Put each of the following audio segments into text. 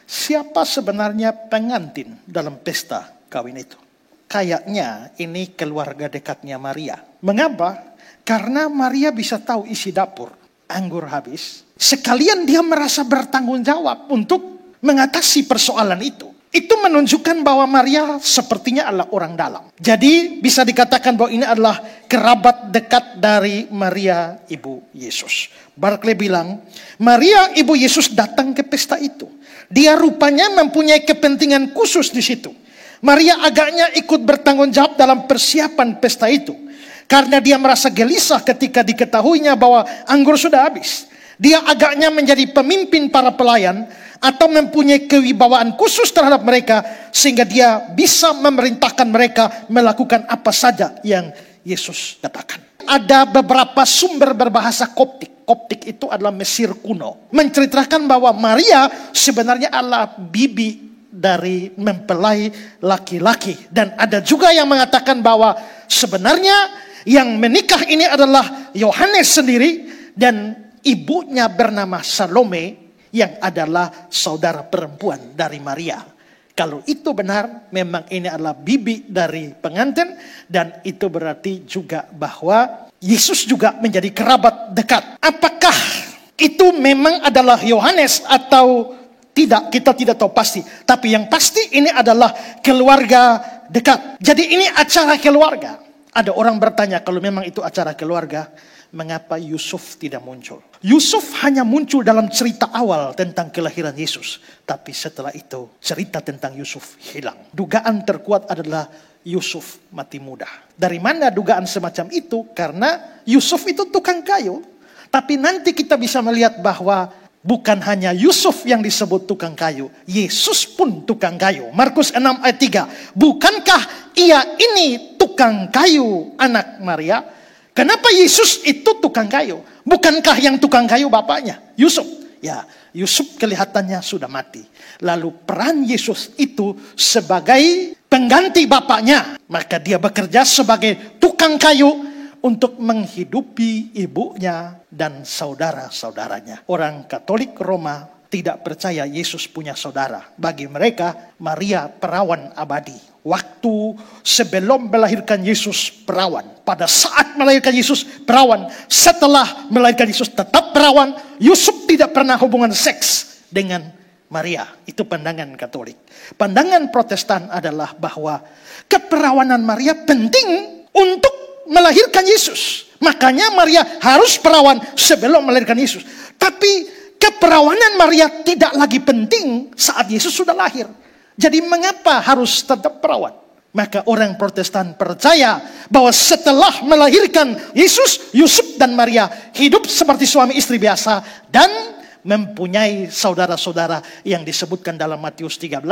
Siapa sebenarnya pengantin dalam pesta kawin itu? Kayaknya ini keluarga dekatnya Maria. Mengapa? Karena Maria bisa tahu isi dapur. Anggur habis. Sekalian dia merasa bertanggung jawab untuk mengatasi persoalan itu. Itu menunjukkan bahwa Maria sepertinya adalah orang dalam. Jadi bisa dikatakan bahwa ini adalah kerabat dekat dari Maria ibu Yesus. Barclay bilang, Maria ibu Yesus datang ke pesta itu. Dia rupanya mempunyai kepentingan khusus di situ. Maria agaknya ikut bertanggung jawab dalam persiapan pesta itu. Karena dia merasa gelisah ketika diketahuinya bahwa anggur sudah habis. Dia agaknya menjadi pemimpin para pelayan atau mempunyai kewibawaan khusus terhadap mereka sehingga dia bisa memerintahkan mereka melakukan apa saja yang Yesus katakan. Ada beberapa sumber berbahasa Koptik. Koptik itu adalah Mesir kuno. Menceritakan bahwa Maria sebenarnya adalah bibi dari mempelai laki-laki. Dan ada juga yang mengatakan bahwa sebenarnya yang menikah ini adalah Yohanes sendiri dan ibunya bernama Salome yang adalah saudara perempuan dari Maria. Kalau itu benar, memang ini adalah bibi dari pengantin dan itu berarti juga bahwa Yesus juga menjadi kerabat dekat. Apakah itu memang adalah Yohanes atau tidak? Kita tidak tahu pasti. Tapi yang pasti ini adalah keluarga dekat. Jadi ini acara keluarga. Ada orang bertanya kalau memang itu acara keluarga, mengapa Yusuf tidak muncul? Yusuf hanya muncul dalam cerita awal tentang kelahiran Yesus. Tapi setelah itu cerita tentang Yusuf hilang. Dugaan terkuat adalah Yusuf mati muda. Dari mana dugaan semacam itu? Karena Yusuf itu tukang kayu. Tapi nanti kita bisa melihat bahwa bukan hanya Yusuf yang disebut tukang kayu. Yesus pun tukang kayu. Markus 6 ayat 3. Bukankah ia ini tukang kayu anak Maria? Kenapa Yesus itu tukang kayu? Bukankah yang tukang kayu bapaknya? Yusuf. Ya, Yusuf kelihatannya sudah mati. Lalu peran Yesus itu sebagai pengganti bapaknya. Maka dia bekerja sebagai tukang kayu untuk menghidupi ibunya dan saudara-saudaranya. Orang Katolik Roma tidak percaya Yesus punya saudara. Bagi mereka, Maria perawan abadi. Waktu sebelum melahirkan Yesus perawan. Pada saat melahirkan Yesus perawan. Setelah melahirkan Yesus tetap perawan. Yusuf tidak pernah hubungan seks dengan Maria. Itu pandangan Katolik. Pandangan Protestan adalah bahwa keperawanan Maria penting untuk melahirkan Yesus. Makanya Maria harus perawan sebelum melahirkan Yesus. Tapi keperawanan Maria tidak lagi penting saat Yesus sudah lahir. Jadi mengapa harus tetap perawan? Maka orang Protestan percaya bahwa setelah melahirkan Yesus, Yusuf dan Maria hidup seperti suami istri biasa dan mempunyai saudara-saudara yang disebutkan dalam Matius 13.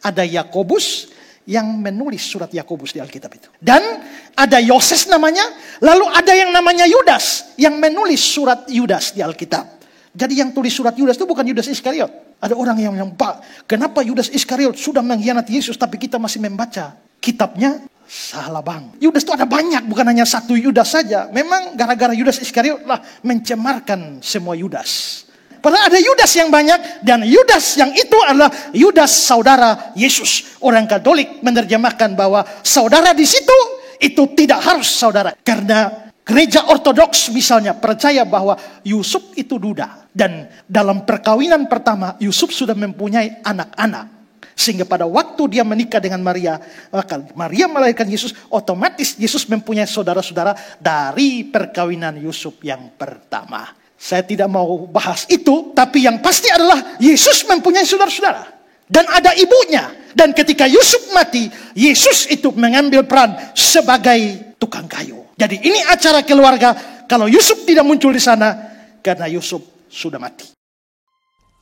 Ada Yakobus yang menulis surat Yakobus di Alkitab itu. Dan ada Yoses namanya, lalu ada yang namanya Yudas yang menulis surat Yudas di Alkitab. Jadi yang tulis surat Yudas itu bukan Yudas Iskariot. Ada orang yang bilang, Pak, kenapa Yudas Iskariot sudah mengkhianati Yesus tapi kita masih membaca kitabnya? Salah bang. Yudas itu ada banyak, bukan hanya satu Yudas saja. Memang gara-gara Yudas Iskariot lah mencemarkan semua Yudas. Padahal ada Yudas yang banyak dan Yudas yang itu adalah Yudas saudara Yesus. Orang Katolik menerjemahkan bahwa saudara di situ itu tidak harus saudara. Karena Gereja Ortodoks misalnya percaya bahwa Yusuf itu duda. Dan dalam perkawinan pertama Yusuf sudah mempunyai anak-anak. Sehingga pada waktu dia menikah dengan Maria, maka Maria melahirkan Yesus, otomatis Yesus mempunyai saudara-saudara dari perkawinan Yusuf yang pertama. Saya tidak mau bahas itu, tapi yang pasti adalah Yesus mempunyai saudara-saudara. Dan ada ibunya. Dan ketika Yusuf mati, Yesus itu mengambil peran sebagai tukang kayu. Jadi ini acara keluarga. Kalau Yusuf tidak muncul di sana, karena Yusuf sudah mati.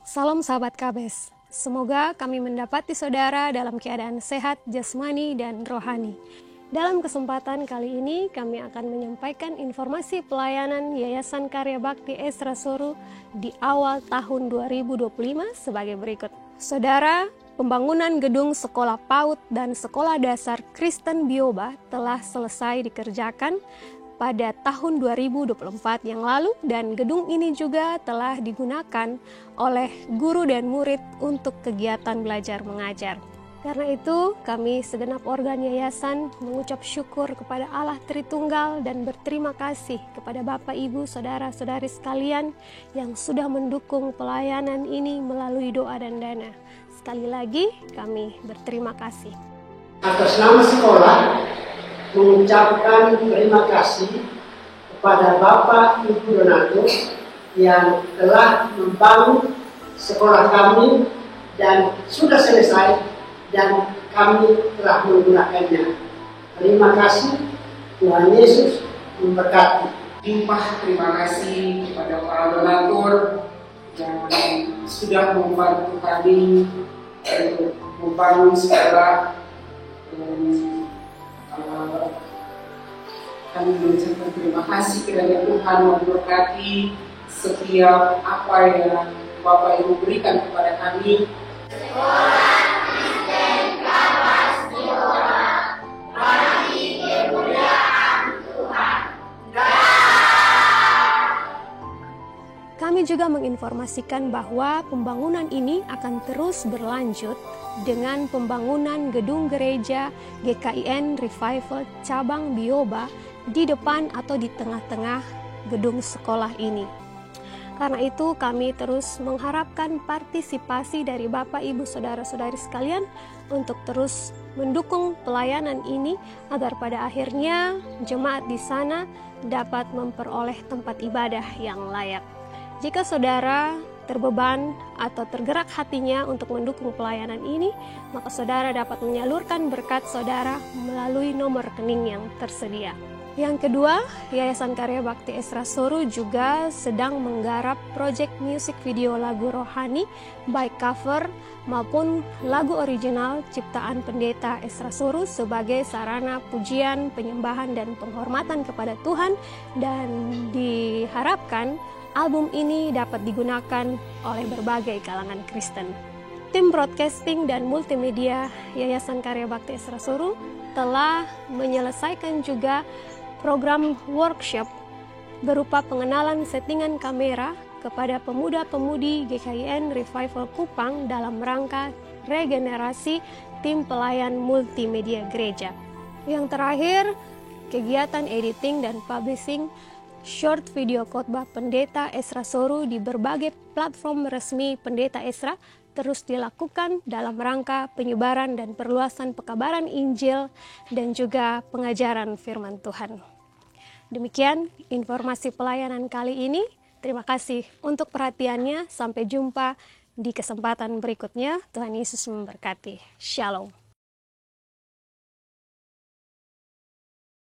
Salam sahabat KBS. Semoga kami mendapati saudara dalam keadaan sehat, jasmani, dan rohani. Dalam kesempatan kali ini, kami akan menyampaikan informasi pelayanan Yayasan Karya Bakti Esra Soru di awal tahun 2025 sebagai berikut. Saudara, pembangunan gedung sekolah PAUD dan sekolah dasar Kristen Bioba telah selesai dikerjakan pada tahun 2024 yang lalu, dan gedung ini juga telah digunakan oleh guru dan murid untuk kegiatan belajar mengajar. Karena itu, kami segenap organ yayasan mengucap syukur kepada Allah Tritunggal dan berterima kasih kepada Bapak, Ibu, Saudara-saudari sekalian yang sudah mendukung pelayanan ini melalui doa dan dana. Sekali lagi, kami berterima kasih. Atas nama sekolah, mengucapkan terima kasih kepada Bapak Ibu donatur yang telah membangun sekolah kami dan sudah selesai dan kami telah menggunakannya. Terima kasih, Tuhan Yesus memberkati. Terima kasih kepada para donatur yang sudah membantu kami untuk membangun sekolah. Kami mengucapkan terima kasih kiranya Tuhan memberkati setiap apa yang Bapak Ibu berikan kepada kami. Kami juga menginformasikan bahwa pembangunan ini akan terus berlanjut dengan pembangunan gedung gereja GKIN Revival Cabang Bioba di depan atau di tengah-tengah gedung sekolah ini. Karena itu kami terus mengharapkan partisipasi dari Bapak, Ibu, Saudara-saudari sekalian untuk terus mendukung pelayanan ini agar pada akhirnya jemaat di sana dapat memperoleh tempat ibadah yang layak. Jika saudara terbeban atau tergerak hatinya untuk mendukung pelayanan ini, maka saudara dapat menyalurkan berkat saudara melalui nomor rekening yang tersedia. Yang kedua, Yayasan Karya Bakti Esra Soru juga sedang menggarap proyek musik video lagu rohani, baik cover maupun lagu original ciptaan Pendeta Esra Soru sebagai sarana pujian, penyembahan, dan penghormatan kepada Tuhan, dan diharapkan album ini dapat digunakan oleh berbagai kalangan Kristen. Tim broadcasting dan multimedia Yayasan Karya Bakti Esra Soru telah menyelesaikan juga program workshop berupa pengenalan settingan kamera kepada pemuda-pemudi GKIN Revival Kupang dalam rangka regenerasi tim pelayan multimedia gereja. Yang terakhir, kegiatan editing dan publishing short video khotbah Pendeta Esra Soru di berbagai platform resmi Pendeta Esra terus dilakukan dalam rangka penyebaran dan perluasan pekabaran Injil dan juga pengajaran firman Tuhan. Demikian informasi pelayanan kali ini. Terima kasih untuk perhatiannya. Sampai jumpa di kesempatan berikutnya. Tuhan Yesus memberkati. Shalom.